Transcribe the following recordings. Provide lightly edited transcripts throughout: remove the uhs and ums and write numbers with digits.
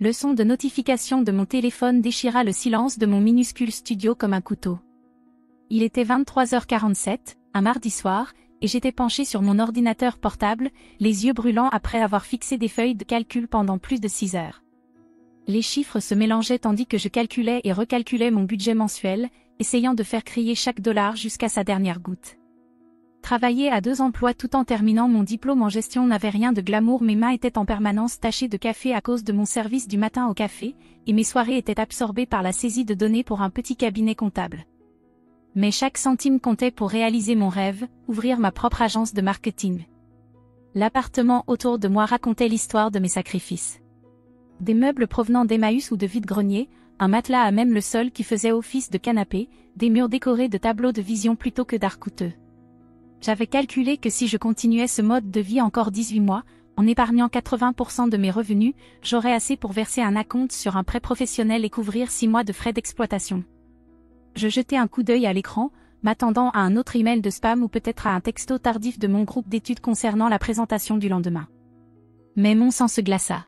Le son de notification de mon téléphone déchira le silence de mon minuscule studio comme un couteau. Il était 23h47, un mardi soir, et j'étais penché sur mon ordinateur portable, les yeux brûlants après avoir fixé des feuilles de calcul pendant plus de 6 heures. Les chiffres se mélangeaient tandis que je calculais et recalculais mon budget mensuel, essayant de faire crier chaque dollar jusqu'à sa dernière goutte. Travailler à 2 emplois tout en terminant mon diplôme en gestion n'avait rien de glamour, mes mains étaient en permanence tachées de café à cause de mon service du matin au café, et mes soirées étaient absorbées par la saisie de données pour un petit cabinet comptable. Mais chaque centime comptait pour réaliser mon rêve, ouvrir ma propre agence de marketing. L'appartement autour de moi racontait l'histoire de mes sacrifices. Des meubles provenant d'Emmaüs ou de vide-grenier, un matelas à même le sol qui faisait office de canapé, des murs décorés de tableaux de vision plutôt que d'art coûteux. J'avais calculé que si je continuais ce mode de vie encore 18 mois, en épargnant 80% de mes revenus, j'aurais assez pour verser un acompte sur un prêt professionnel et couvrir 6 mois de frais d'exploitation. Je jetai un coup d'œil à l'écran, m'attendant à un autre email de spam ou peut-être à un texto tardif de mon groupe d'études concernant la présentation du lendemain. Mais mon sang se glaça.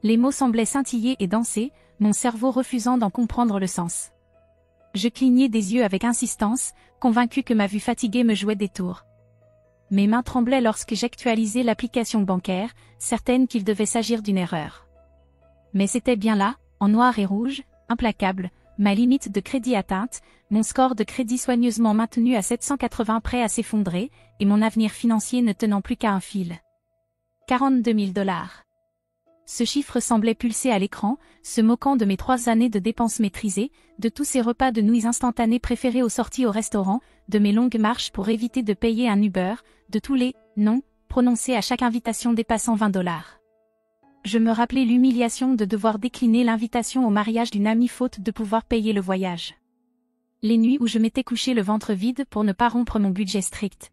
Les mots semblaient scintiller et danser, mon cerveau refusant d'en comprendre le sens. Je clignai des yeux avec insistance, convaincu que ma vue fatiguée me jouait des tours. Mes mains tremblaient lorsque j'actualisais l'application bancaire, certaine qu'il devait s'agir d'une erreur. Mais c'était bien là, en noir et rouge, implacable, ma limite de crédit atteinte, mon score de crédit soigneusement maintenu à 780 prêt à s'effondrer, et mon avenir financier ne tenant plus qu'à un fil. 42 000 $. Ce chiffre semblait pulser à l'écran, se moquant de mes 3 années de dépenses maîtrisées, de tous ces repas de nouilles instantanées préférés aux sorties au restaurant, de mes longues marches pour éviter de payer un Uber, de tous les « non » prononcés à chaque invitation dépassant 20 $. Je me rappelais l'humiliation de devoir décliner l'invitation au mariage d'une amie faute de pouvoir payer le voyage. Les nuits où je m'étais couché le ventre vide pour ne pas rompre mon budget strict.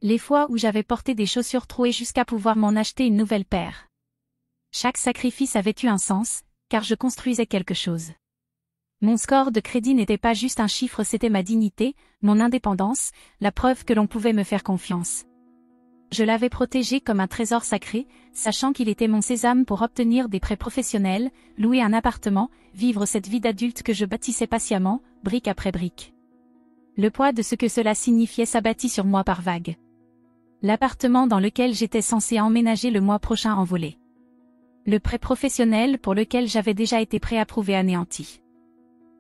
Les fois où j'avais porté des chaussures trouées jusqu'à pouvoir m'en acheter une nouvelle paire. Chaque sacrifice avait eu un sens, car je construisais quelque chose. Mon score de crédit n'était pas juste un chiffre, c'était ma dignité, mon indépendance, la preuve que l'on pouvait me faire confiance. Je l'avais protégé comme un trésor sacré, sachant qu'il était mon sésame pour obtenir des prêts professionnels, louer un appartement, vivre cette vie d'adulte que je bâtissais patiemment, brique après brique. Le poids de ce que cela signifiait s'abattit sur moi par vagues. L'appartement dans lequel j'étais censé emménager le mois prochain envolé. Le prêt professionnel pour lequel j'avais déjà été préapprouvé anéanti.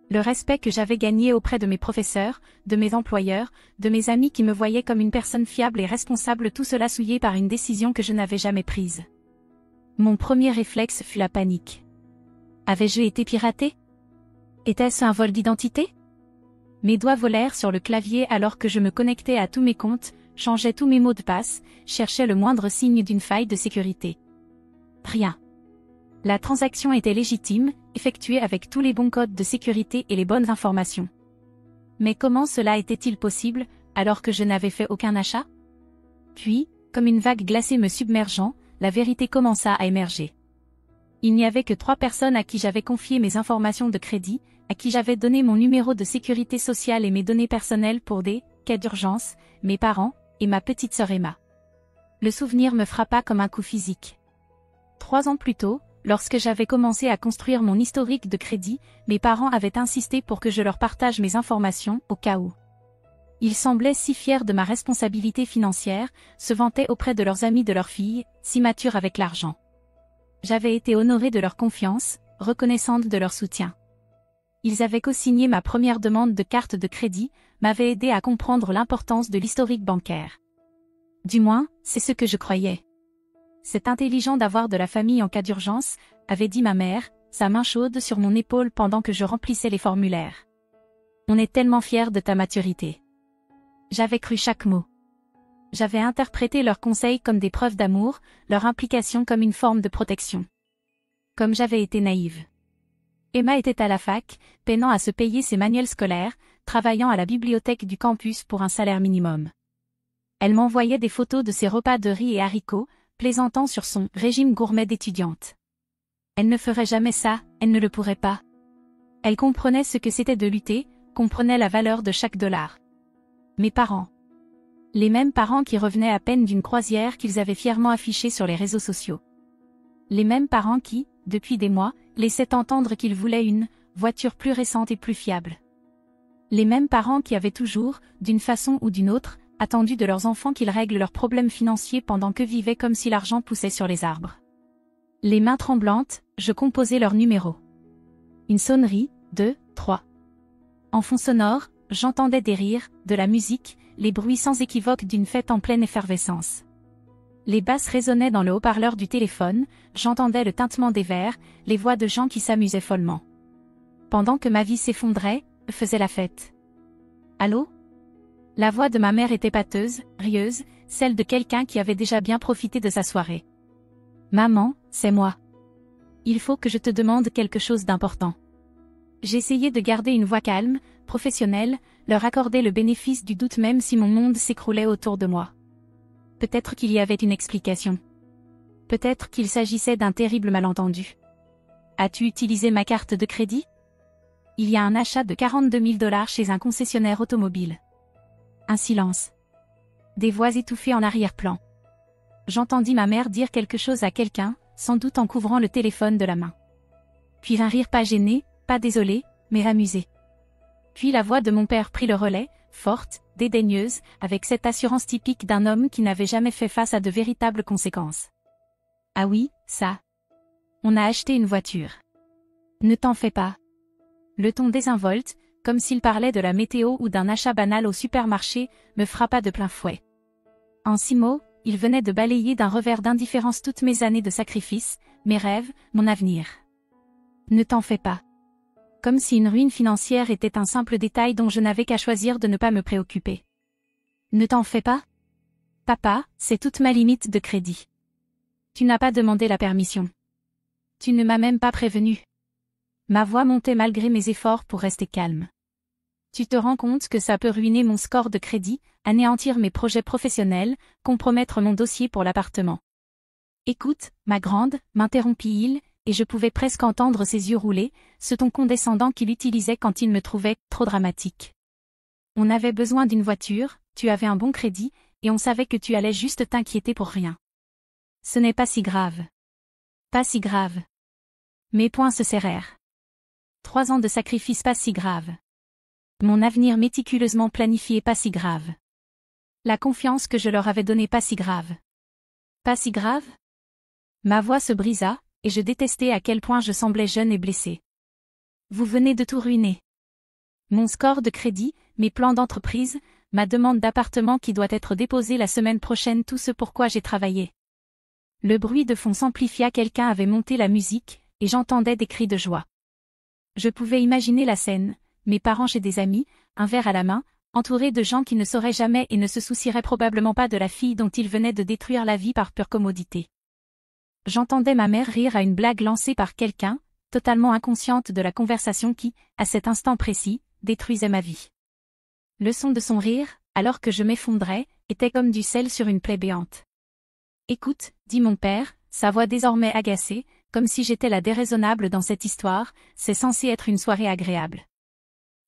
Le respect que j'avais gagné auprès de mes professeurs, de mes employeurs, de mes amis qui me voyaient comme une personne fiable et responsable, tout cela souillé par une décision que je n'avais jamais prise. Mon premier réflexe fut la panique. Avais-je été piraté? Était-ce un vol d'identité? Mes doigts volèrent sur le clavier alors que je me connectais à tous mes comptes, changeais tous mes mots de passe, cherchais le moindre signe d'une faille de sécurité. Rien. La transaction était légitime, effectuée avec tous les bons codes de sécurité et les bonnes informations. Mais comment cela était-il possible, alors que je n'avais fait aucun achat? Puis, comme une vague glacée me submergeant, la vérité commença à émerger. Il n'y avait que 3 personnes à qui j'avais confié mes informations de crédit, à qui j'avais donné mon numéro de sécurité sociale et mes données personnelles pour des cas d'urgence, mes parents, et ma petite sœur Emma. Le souvenir me frappa comme un coup physique. 3 ans plus tôt, lorsque j'avais commencé à construire mon historique de crédit, mes parents avaient insisté pour que je leur partage mes informations, au cas où. Ils semblaient si fiers de ma responsabilité financière, se vantaient auprès de leurs amis de leur fille, si mature avec l'argent. J'avais été honorée de leur confiance, reconnaissante de leur soutien. Ils avaient co-signé ma première demande de carte de crédit, m'avaient aidé à comprendre l'importance de l'historique bancaire. Du moins, c'est ce que je croyais. C'est intelligent d'avoir de la famille en cas d'urgence, avait dit ma mère, sa main chaude sur mon épaule pendant que je remplissais les formulaires. On est tellement fiers de ta maturité. J'avais cru chaque mot. J'avais interprété leurs conseils comme des preuves d'amour, leur implication comme une forme de protection. Comme j'avais été naïve. Emma était à la fac, peinant à se payer ses manuels scolaires, travaillant à la bibliothèque du campus pour un salaire minimum. Elle m'envoyait des photos de ses repas de riz et haricots, plaisantant sur son régime gourmet d'étudiante. Elle ne ferait jamais ça, elle ne le pourrait pas. Elle comprenait ce que c'était de lutter, comprenait la valeur de chaque dollar. Mes parents. Les mêmes parents qui revenaient à peine d'une croisière qu'ils avaient fièrement affichée sur les réseaux sociaux. Les mêmes parents qui, depuis des mois, laissaient entendre qu'ils voulaient une voiture plus récente et plus fiable. Les mêmes parents qui avaient toujours, d'une façon ou d'une autre, attendu de leurs enfants qu'ils règlent leurs problèmes financiers pendant que vivaient comme si l'argent poussait sur les arbres. Les mains tremblantes, je composais leur numéro. Une sonnerie, 2, 3. En fond sonore, j'entendais des rires, de la musique, les bruits sans équivoque d'une fête en pleine effervescence. Les basses résonnaient dans le haut-parleur du téléphone, j'entendais le tintement des verres, les voix de gens qui s'amusaient follement. Pendant que ma vie s'effondrait, faisait la fête. Allô? La voix de ma mère était pâteuse, rieuse, celle de quelqu'un qui avait déjà bien profité de sa soirée. Maman, c'est moi. Il faut que je te demande quelque chose d'important. J'essayais de garder une voix calme, professionnelle, leur accorder le bénéfice du doute même si mon monde s'écroulait autour de moi. Peut-être qu'il y avait une explication. Peut-être qu'il s'agissait d'un terrible malentendu. As-tu utilisé ma carte de crédit? Il y a un achat de 42 000 $ chez un concessionnaire automobile. Un silence. Des voix étouffées en arrière-plan. J'entendis ma mère dire quelque chose à quelqu'un, sans doute en couvrant le téléphone de la main. Puis un rire pas gêné, pas désolé, mais amusé. Puis la voix de mon père prit le relais, forte, dédaigneuse, avec cette assurance typique d'un homme qui n'avait jamais fait face à de véritables conséquences. Ah oui, ça. On a acheté une voiture. Ne t'en fais pas. Le ton désinvolte, comme s'il parlait de la météo ou d'un achat banal au supermarché, me frappa de plein fouet. En 6 mots, il venait de balayer d'un revers d'indifférence toutes mes années de sacrifice, mes rêves, mon avenir. Ne t'en fais pas. Comme si une ruine financière était un simple détail dont je n'avais qu'à choisir de ne pas me préoccuper. Ne t'en fais pas? Papa, c'est toute ma limite de crédit. Tu n'as pas demandé la permission. Tu ne m'as même pas prévenu. Ma voix montait malgré mes efforts pour rester calme. Tu te rends compte que ça peut ruiner mon score de crédit, anéantir mes projets professionnels, compromettre mon dossier pour l'appartement. Écoute, ma grande, m'interrompit-il, et je pouvais presque entendre ses yeux rouler, ce ton condescendant qu'il utilisait quand il me trouvait trop dramatique. On avait besoin d'une voiture, tu avais un bon crédit, et on savait que tu allais juste t'inquiéter pour rien. Ce n'est pas si grave. Pas si grave. Mes poings se serrèrent. 3 ans de sacrifice pas si grave. Mon avenir méticuleusement planifié pas si grave. La confiance que je leur avais donnée pas si grave. Pas si grave? Ma voix se brisa, et je détestais à quel point je semblais jeune et blessée. Vous venez de tout ruiner. Mon score de crédit, mes plans d'entreprise, ma demande d'appartement qui doit être déposée la semaine prochaine, tout ce pourquoi j'ai travaillé. Le bruit de fond s'amplifia, quelqu'un avait monté la musique, et j'entendais des cris de joie. Je pouvais imaginer la scène, mes parents chez des amis, un verre à la main, entourés de gens qui ne sauraient jamais et ne se soucieraient probablement pas de la fille dont ils venaient de détruire la vie par pure commodité. J'entendais ma mère rire à une blague lancée par quelqu'un, totalement inconsciente de la conversation qui, à cet instant précis, détruisait ma vie. Le son de son rire, alors que je m'effondrais, était comme du sel sur une plaie béante. Écoute, dit mon père, sa voix désormais agacée, comme si j'étais la déraisonnable dans cette histoire, c'est censé être une soirée agréable.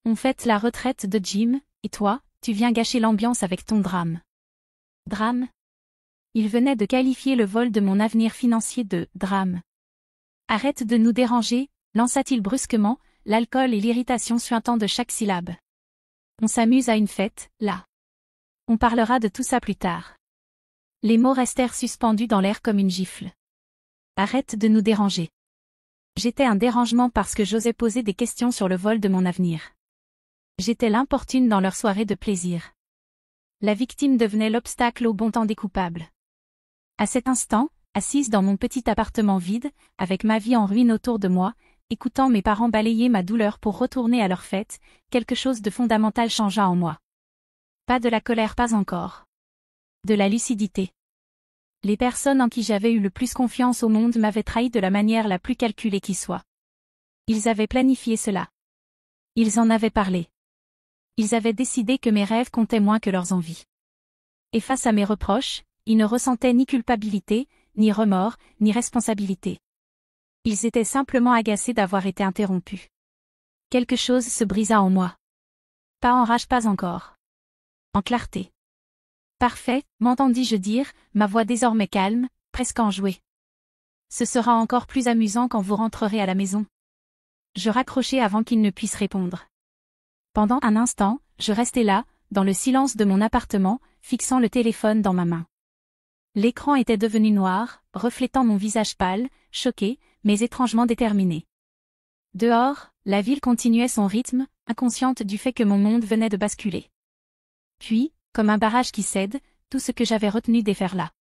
On fête la retraite de Jim, et toi, tu viens gâcher l'ambiance avec ton drame. Drame? Il venait de qualifier le vol de mon avenir financier de « drame ». Arrête de nous déranger, lança-t-il brusquement, l'alcool et l'irritation suintant de chaque syllabe. On s'amuse à une fête, là. On parlera de tout ça plus tard. Les mots restèrent suspendus dans l'air comme une gifle. Arrête de nous déranger. J'étais un dérangement parce que j'osais poser des questions sur le vol de mon avenir. J'étais l'importune dans leur soirée de plaisir. La victime devenait l'obstacle au bon temps des coupables. À cet instant, assise dans mon petit appartement vide, avec ma vie en ruine autour de moi, écoutant mes parents balayer ma douleur pour retourner à leur fête, quelque chose de fondamental changea en moi. Pas de la colère, pas encore. De la lucidité. Les personnes en qui j'avais eu le plus confiance au monde m'avaient trahi de la manière la plus calculée qui soit. Ils avaient planifié cela. Ils en avaient parlé. Ils avaient décidé que mes rêves comptaient moins que leurs envies. Et face à mes reproches, ils ne ressentaient ni culpabilité, ni remords, ni responsabilité. Ils étaient simplement agacés d'avoir été interrompus. Quelque chose se brisa en moi. Pas en rage, pas encore. En clarté. Parfait, m'entendis-je dire, ma voix désormais calme, presque enjouée. Ce sera encore plus amusant quand vous rentrerez à la maison. Je raccrochai avant qu'il ne puisse répondre. Pendant un instant, je restais là, dans le silence de mon appartement, fixant le téléphone dans ma main. L'écran était devenu noir, reflétant mon visage pâle, choqué, mais étrangement déterminé. Dehors, la ville continuait son rythme, inconsciente du fait que mon monde venait de basculer. Puis, comme un barrage qui cède, tout ce que j'avais retenu déferla.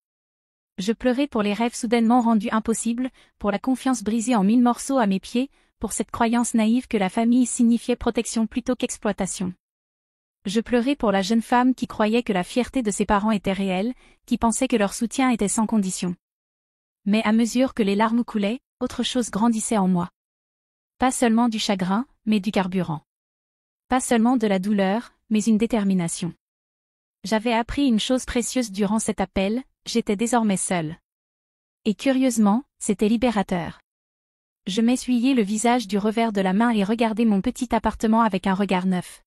Je pleurais pour les rêves soudainement rendus impossibles, pour la confiance brisée en 1000 morceaux à mes pieds, pour cette croyance naïve que la famille signifiait protection plutôt qu'exploitation. Je pleurais pour la jeune femme qui croyait que la fierté de ses parents était réelle, qui pensait que leur soutien était sans condition. Mais à mesure que les larmes coulaient, autre chose grandissait en moi. Pas seulement du chagrin, mais du carburant. Pas seulement de la douleur, mais une détermination. J'avais appris une chose précieuse durant cet appel, j'étais désormais seule. Et curieusement, c'était libérateur. Je m'essuyais le visage du revers de la main et regardais mon petit appartement avec un regard neuf.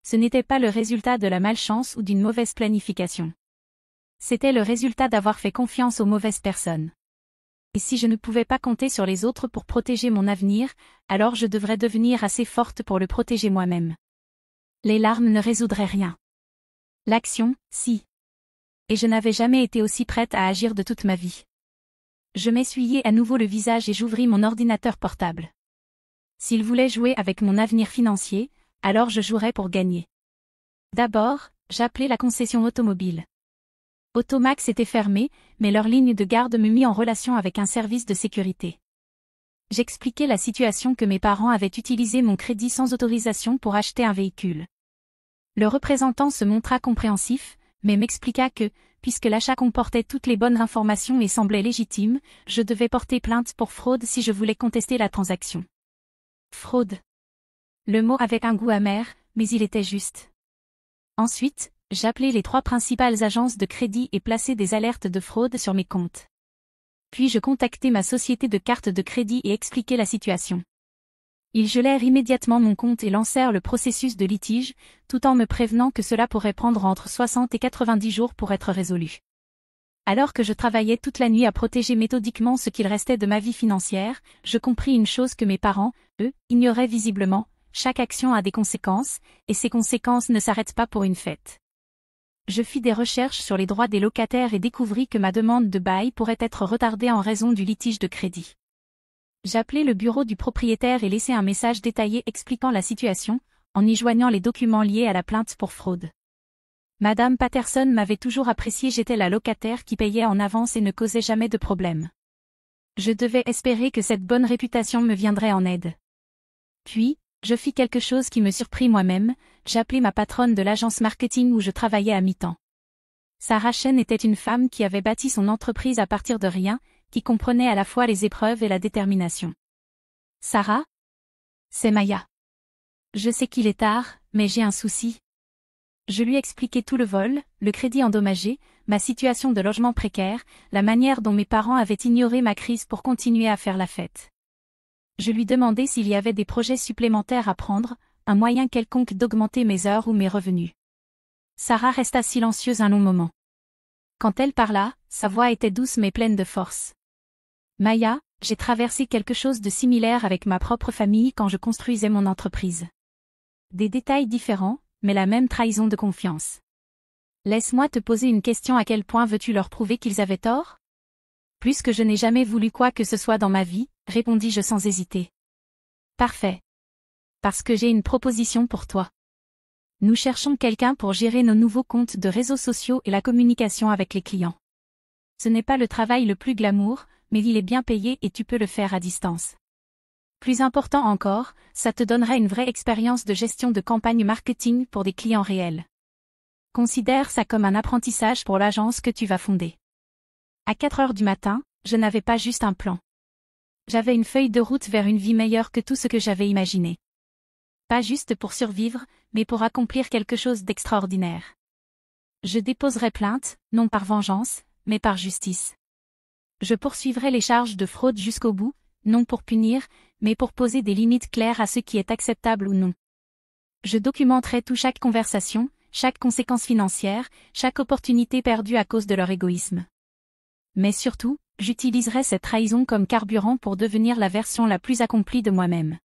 Ce n'était pas le résultat de la malchance ou d'une mauvaise planification. C'était le résultat d'avoir fait confiance aux mauvaises personnes. Et si je ne pouvais pas compter sur les autres pour protéger mon avenir, alors je devrais devenir assez forte pour le protéger moi-même. Les larmes ne résoudraient rien. L'action, si. Et je n'avais jamais été aussi prête à agir de toute ma vie. Je m'essuyai à nouveau le visage et j'ouvris mon ordinateur portable. S'il voulait jouer avec mon avenir financier, alors je jouerais pour gagner. D'abord, j'appelai la concession automobile. Automax était fermé, mais leur ligne de garde me mit en relation avec un service de sécurité. J'expliquai la situation que mes parents avaient utilisé mon crédit sans autorisation pour acheter un véhicule. Le représentant se montra compréhensif, mais m'expliqua que, puisque l'achat comportait toutes les bonnes informations et semblait légitime, je devais porter plainte pour fraude si je voulais contester la transaction. Fraude. Le mot avait un goût amer, mais il était juste. Ensuite, j'appelai les 3 principales agences de crédit et plaçai des alertes de fraude sur mes comptes. Puis je contactai ma société de cartes de crédit et expliquai la situation. Ils gelèrent immédiatement mon compte et lancèrent le processus de litige, tout en me prévenant que cela pourrait prendre entre 60 et 90 jours pour être résolu. Alors que je travaillais toute la nuit à protéger méthodiquement ce qu'il restait de ma vie financière, je compris une chose que mes parents, eux, ignoraient visiblement: chaque action a des conséquences, et ces conséquences ne s'arrêtent pas pour une fête. Je fis des recherches sur les droits des locataires et découvris que ma demande de bail pourrait être retardée en raison du litige de crédit. J'appelai le bureau du propriétaire et laissai un message détaillé expliquant la situation, en y joignant les documents liés à la plainte pour fraude. Madame Patterson m'avait toujours apprécié, j'étais la locataire qui payait en avance et ne causait jamais de problème. Je devais espérer que cette bonne réputation me viendrait en aide. Puis, je fis quelque chose qui me surprit moi-même, j'appelai ma patronne de l'agence marketing où je travaillais à mi-temps. Sarah Chen était une femme qui avait bâti son entreprise à partir de rien, qui comprenait à la fois les épreuves et la détermination. Sarah? C'est Maya. Je sais qu'il est tard, mais j'ai un souci. Je lui expliquai tout le vol, le crédit endommagé, ma situation de logement précaire, la manière dont mes parents avaient ignoré ma crise pour continuer à faire la fête. Je lui demandai s'il y avait des projets supplémentaires à prendre, un moyen quelconque d'augmenter mes heures ou mes revenus. Sarah resta silencieuse un long moment. Quand elle parla, sa voix était douce mais pleine de force. Maya, j'ai traversé quelque chose de similaire avec ma propre famille quand je construisais mon entreprise. Des détails différents, mais la même trahison de confiance. Laisse-moi te poser une question: à quel point veux-tu leur prouver qu'ils avaient tort? Plus que je n'ai jamais voulu quoi que ce soit dans ma vie, répondis-je sans hésiter. Parfait. Parce que j'ai une proposition pour toi. Nous cherchons quelqu'un pour gérer nos nouveaux comptes de réseaux sociaux et la communication avec les clients. Ce n'est pas le travail le plus glamour, mais il est bien payé et tu peux le faire à distance. Plus important encore, ça te donnerait une vraie expérience de gestion de campagne marketing pour des clients réels. Considère ça comme un apprentissage pour l'agence que tu vas fonder. À 4 heures du matin, je n'avais pas juste un plan. J'avais une feuille de route vers une vie meilleure que tout ce que j'avais imaginé. Pas juste pour survivre, mais pour accomplir quelque chose d'extraordinaire. Je déposerai plainte, non par vengeance, mais par justice. Je poursuivrai les charges de fraude jusqu'au bout, non pour punir, mais pour poser des limites claires à ce qui est acceptable ou non. Je documenterai chaque conversation, chaque conséquence financière, chaque opportunité perdue à cause de leur égoïsme. Mais surtout, j'utiliserai cette trahison comme carburant pour devenir la version la plus accomplie de moi-même.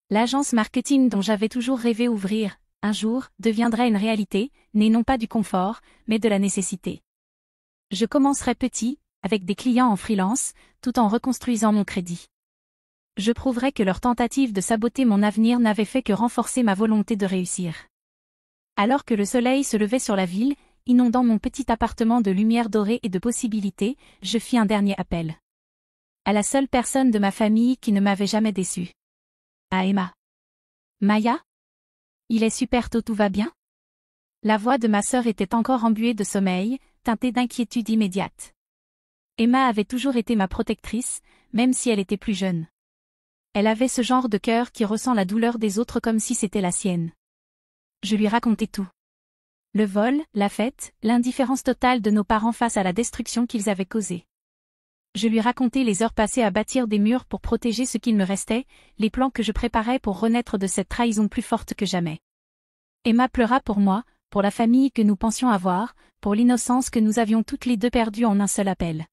L'agence marketing dont j'avais toujours rêvé ouvrir, un jour, deviendrait une réalité, née non pas du confort, mais de la nécessité. Je commencerai petit, avec des clients en freelance, tout en reconstruisant mon crédit. Je prouverai que leur tentative de saboter mon avenir n'avait fait que renforcer ma volonté de réussir. Alors que le soleil se levait sur la ville, inondant mon petit appartement de lumière dorée et de possibilités, je fis un dernier appel. À la seule personne de ma famille qui ne m'avait jamais déçu. À Emma. Maya? Il est super tôt, tout va bien? La voix de ma sœur était encore embuée de sommeil, teintée d'inquiétude immédiate. Emma avait toujours été ma protectrice, même si elle était plus jeune. Elle avait ce genre de cœur qui ressent la douleur des autres comme si c'était la sienne. Je lui racontai tout. Le vol, la fête, l'indifférence totale de nos parents face à la destruction qu'ils avaient causée. Je lui racontai les heures passées à bâtir des murs pour protéger ce qu'il me restait, les plans que je préparais pour renaître de cette trahison plus forte que jamais. Emma pleura pour moi, pour la famille que nous pensions avoir, pour l'innocence que nous avions toutes les deux perdue en un seul appel.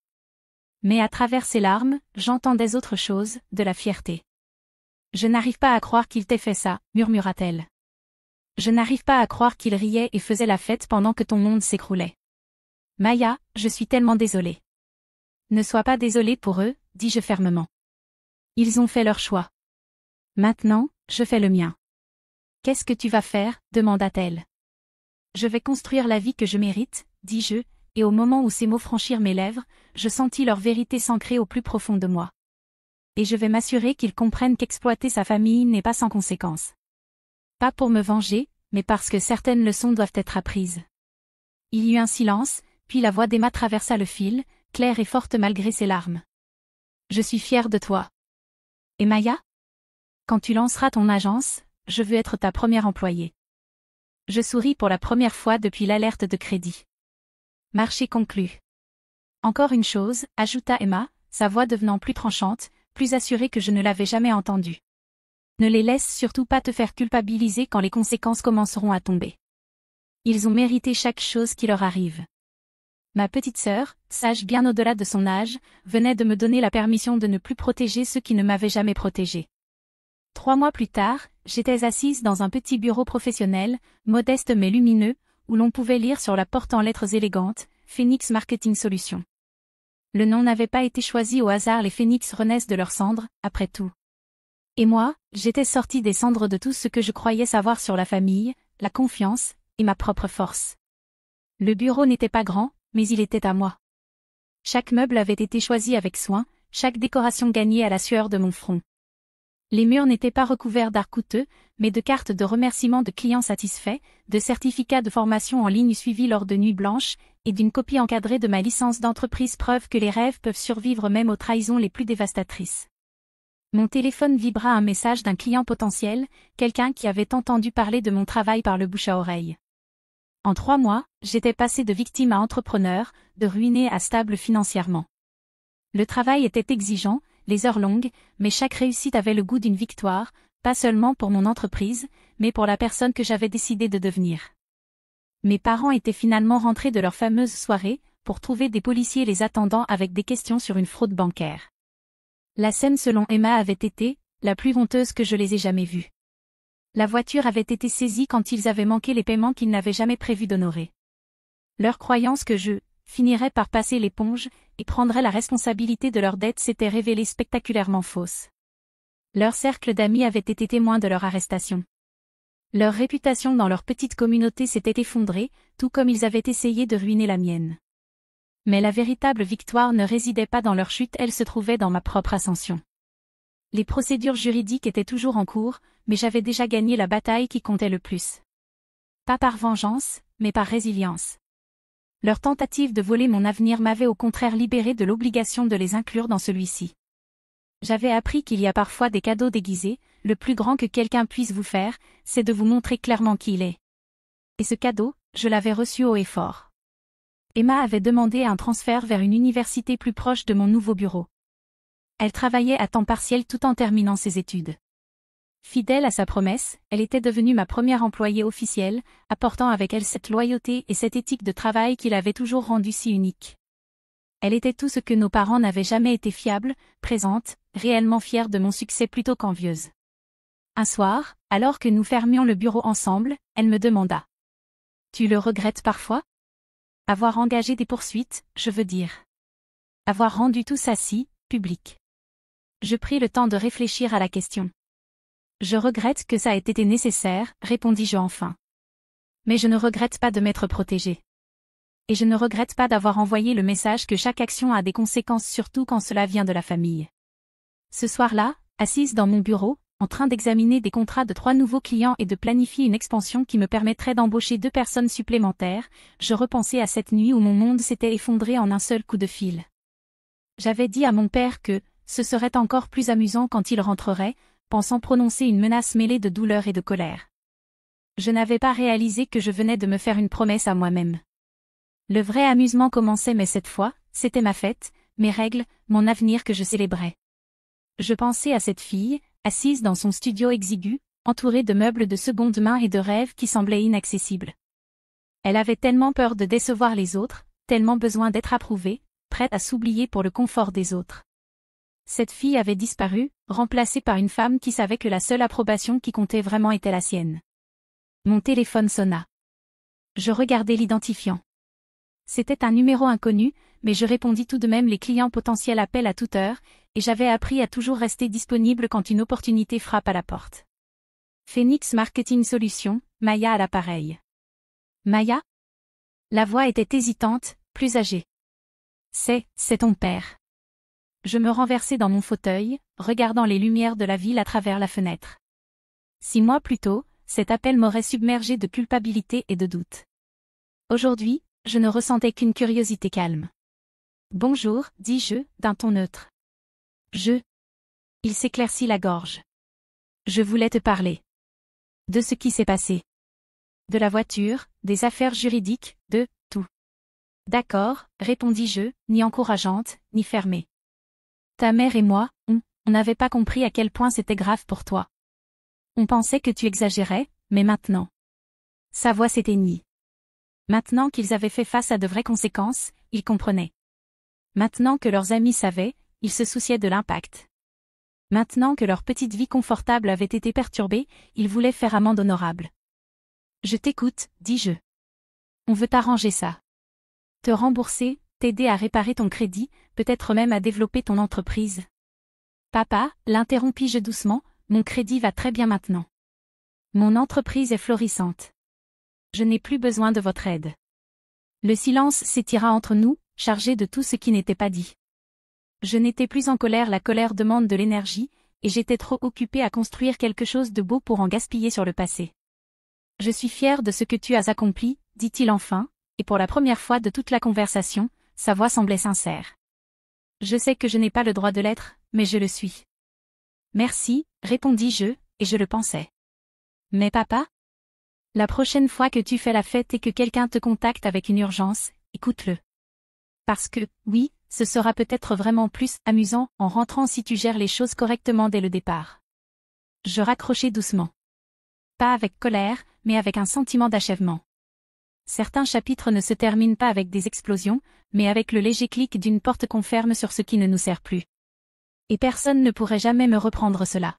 Mais à travers ses larmes, j'entendais autre chose, de la fierté. « Je n'arrive pas à croire qu'il t'ait fait ça, » murmura-t-elle. « Je n'arrive pas à croire qu'il riait et faisait la fête pendant que ton monde s'écroulait. Maya, je suis tellement désolée. » Ne sois pas désolée pour eux, dis-je fermement. Ils ont fait leur choix. Maintenant, je fais le mien. Qu'est-ce que tu vas faire? Demanda-t-elle. Je vais construire la vie que je mérite, dis-je, et au moment où ces mots franchirent mes lèvres, je sentis leur vérité s'ancrer au plus profond de moi. Et je vais m'assurer qu'ils comprennent qu'exploiter sa famille n'est pas sans conséquences. Pas pour me venger, mais parce que certaines leçons doivent être apprises. Il y eut un silence, puis la voix d'Emma traversa le fil, claire et forte malgré ses larmes. Je suis fière de toi. Et Maya? Quand tu lanceras ton agence, je veux être ta première employée. Je souris pour la première fois depuis l'alerte de crédit. Marché conclu. Encore une chose, ajouta Emma, sa voix devenant plus tranchante, plus assurée que je ne l'avais jamais entendue. Ne les laisse surtout pas te faire culpabiliser quand les conséquences commenceront à tomber. Ils ont mérité chaque chose qui leur arrive. Ma petite sœur, sage bien au-delà de son âge, venait de me donner la permission de ne plus protéger ceux qui ne m'avaient jamais protégée. 3 mois plus tard, j'étais assise dans un petit bureau professionnel, modeste mais lumineux, où l'on pouvait lire sur la porte en lettres élégantes, Phoenix Marketing Solutions. Le nom n'avait pas été choisi au hasard, les phénix renaissent de leurs cendres, après tout. Et moi, j'étais sortie des cendres de tout ce que je croyais savoir sur la famille, la confiance, et ma propre force. Le bureau n'était pas grand, mais il était à moi. Chaque meuble avait été choisi avec soin, chaque décoration gagnée à la sueur de mon front. Les murs n'étaient pas recouverts d'art coûteux, mais de cartes de remerciements de clients satisfaits, de certificats de formation en ligne suivis lors de nuits blanches, et d'une copie encadrée de ma licence d'entreprise, preuve que les rêves peuvent survivre même aux trahisons les plus dévastatrices. Mon téléphone vibra, un message d'un client potentiel, quelqu'un qui avait entendu parler de mon travail par le bouche à oreille. En 3 mois, j'étais passée de victime à entrepreneur, de ruiné à stable financièrement. Le travail était exigeant, les heures longues, mais chaque réussite avait le goût d'une victoire, pas seulement pour mon entreprise, mais pour la personne que j'avais décidé de devenir. Mes parents étaient finalement rentrés de leur fameuse soirée, pour trouver des policiers les attendant avec des questions sur une fraude bancaire. La scène selon Emma avait été, la plus honteuse que je les ai jamais vues. La voiture avait été saisie quand ils avaient manqué les paiements qu'ils n'avaient jamais prévu d'honorer. Leur croyance que je finirais par passer l'éponge et prendrais la responsabilité de leurs dettes s'était révélée spectaculairement fausse. Leur cercle d'amis avait été témoin de leur arrestation. Leur réputation dans leur petite communauté s'était effondrée, tout comme ils avaient essayé de ruiner la mienne. Mais la véritable victoire ne résidait pas dans leur chute, elle se trouvait dans ma propre ascension. Les procédures juridiques étaient toujours en cours, mais j'avais déjà gagné la bataille qui comptait le plus. Pas par vengeance, mais par résilience. Leur tentative de voler mon avenir m'avait au contraire libéré de l'obligation de les inclure dans celui-ci. J'avais appris qu'il y a parfois des cadeaux déguisés, le plus grand que quelqu'un puisse vous faire, c'est de vous montrer clairement qui il est. Et ce cadeau, je l'avais reçu haut et fort. Emma avait demandé un transfert vers une université plus proche de mon nouveau bureau. Elle travaillait à temps partiel tout en terminant ses études. Fidèle à sa promesse, elle était devenue ma première employée officielle, apportant avec elle cette loyauté et cette éthique de travail qui l'avaient toujours rendue si unique. Elle était tout ce que nos parents n'avaient jamais été, fiable, présente, réellement fière de mon succès plutôt qu'envieuse. Un soir, alors que nous fermions le bureau ensemble, elle me demanda. Tu le regrettes parfois? Avoir engagé des poursuites, je veux dire. Avoir rendu tout ça si public. Je pris le temps de réfléchir à la question. Je regrette que ça ait été nécessaire, répondis-je enfin. Mais je ne regrette pas de m'être protégée. Et je ne regrette pas d'avoir envoyé le message que chaque action a des conséquences, surtout quand cela vient de la famille. Ce soir-là, assise dans mon bureau, en train d'examiner des contrats de 3 nouveaux clients et de planifier une expansion qui me permettrait d'embaucher 2 personnes supplémentaires, je repensais à cette nuit où mon monde s'était effondré en un seul coup de fil. J'avais dit à mon père que ce serait encore plus amusant quand il rentrerait, pensant prononcer une menace mêlée de douleur et de colère. Je n'avais pas réalisé que je venais de me faire une promesse à moi-même. Le vrai amusement commençait, mais cette fois, c'était ma fête, mes règles, mon avenir que je célébrais. Je pensais à cette fille, assise dans son studio exigu, entourée de meubles de seconde main et de rêves qui semblaient inaccessibles. Elle avait tellement peur de décevoir les autres, tellement besoin d'être approuvée, prête à s'oublier pour le confort des autres. Cette fille avait disparu, remplacée par une femme qui savait que la seule approbation qui comptait vraiment était la sienne. Mon téléphone sonna. Je regardai l'identifiant. C'était un numéro inconnu, mais je répondis tout de même. Les clients potentiels appellent à toute heure, et j'avais appris à toujours rester disponible quand une opportunité frappe à la porte. Phoenix Marketing Solutions, Maya à l'appareil. Maya? La voix était hésitante, plus âgée. C'est ton père. Je me renversai dans mon fauteuil, regardant les lumières de la ville à travers la fenêtre. 6 mois plus tôt, cet appel m'aurait submergé de culpabilité et de doute. Aujourd'hui, je ne ressentais qu'une curiosité calme. Bonjour, dis-je, d'un ton neutre. Il s'éclaircit la gorge. Je voulais te parler. De ce qui s'est passé. De la voiture, des affaires juridiques, de tout. D'accord, répondis-je, ni encourageante, ni fermée. Ta mère et moi, on n'avait pas compris à quel point c'était grave pour toi. On pensait que tu exagérais, mais maintenant. Sa voix s'éteignit. Maintenant qu'ils avaient fait face à de vraies conséquences, ils comprenaient. Maintenant que leurs amis savaient, ils se souciaient de l'impact. Maintenant que leur petite vie confortable avait été perturbée, ils voulaient faire amende honorable. Je t'écoute, dis-je. On veut t'arranger ça. Te rembourser, t'aider à réparer ton crédit, peut-être même à développer ton entreprise. Papa, l'interrompis-je doucement, mon crédit va très bien maintenant. Mon entreprise est florissante. Je n'ai plus besoin de votre aide. Le silence s'étira entre nous, chargé de tout ce qui n'était pas dit. Je n'étais plus en colère, la colère demande de l'énergie, et j'étais trop occupée à construire quelque chose de beau pour en gaspiller sur le passé. Je suis fière de ce que tu as accompli, dit-il enfin, et pour la première fois de toute la conversation, sa voix semblait sincère. Je sais que je n'ai pas le droit de l'être, mais je le suis. Merci, répondis-je, et je le pensais. Mais papa? La prochaine fois que tu fais la fête et que quelqu'un te contacte avec une urgence, écoute-le. Parce que, oui, ce sera peut-être vraiment plus amusant en rentrant si tu gères les choses correctement dès le départ. Je raccrochai doucement. Pas avec colère, mais avec un sentiment d'achèvement. Certains chapitres ne se terminent pas avec des explosions, mais avec le léger clic d'une porte qu'on ferme sur ce qui ne nous sert plus. Et personne ne pourrait jamais me reprendre cela.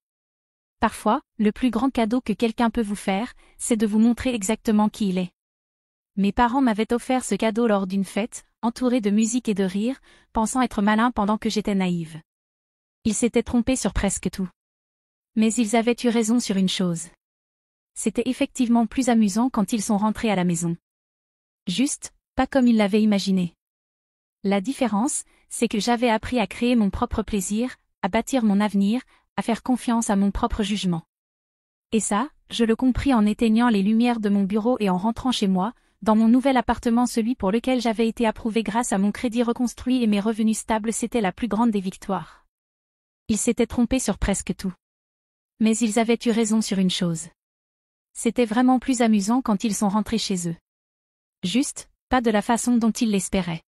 Parfois, le plus grand cadeau que quelqu'un peut vous faire, c'est de vous montrer exactement qui il est. Mes parents m'avaient offert ce cadeau lors d'une fête, entourée de musique et de rire, pensant être malins pendant que j'étais naïve. Ils s'étaient trompés sur presque tout. Mais ils avaient eu raison sur une chose. C'était effectivement plus amusant quand ils sont rentrés à la maison. Juste, pas comme ils l'avaient imaginé. La différence, c'est que j'avais appris à créer mon propre plaisir, à bâtir mon avenir, à faire confiance à mon propre jugement. Et ça, je le compris en éteignant les lumières de mon bureau et en rentrant chez moi, dans mon nouvel appartement, celui pour lequel j'avais été approuvée grâce à mon crédit reconstruit et mes revenus stables. C'était la plus grande des victoires. Ils s'étaient trompés sur presque tout. Mais ils avaient eu raison sur une chose. C'était vraiment plus amusant quand ils sont rentrés chez eux. Juste, pas de la façon dont ils l'espéraient.